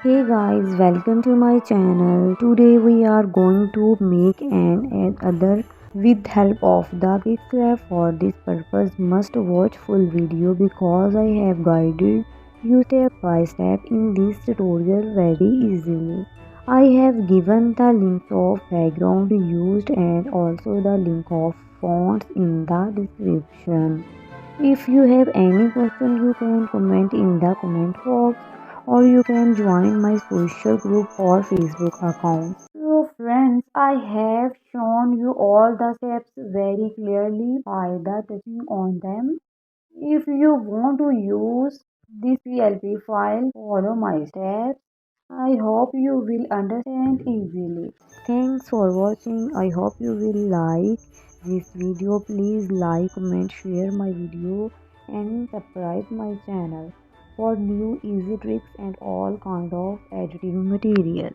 Hey guys, welcome to my channel. Today we are going to make an other with help of the pixellab. For this purpose must watch full video because I have guided you step by step in this tutorial very easily. I have given the links of background used and also the link of fonts in the description. If you have any question you can comment in the comment box, or you can join my social group or Facebook account. So friends, I have shown you all the steps very clearly by the touching on them. If you want to use this PLP file, follow my steps. I hope you will understand easily. Thanks for watching. I hope you will like this video. Please like, comment, share my video and subscribe my channel for new easy tricks and all kind of editing material.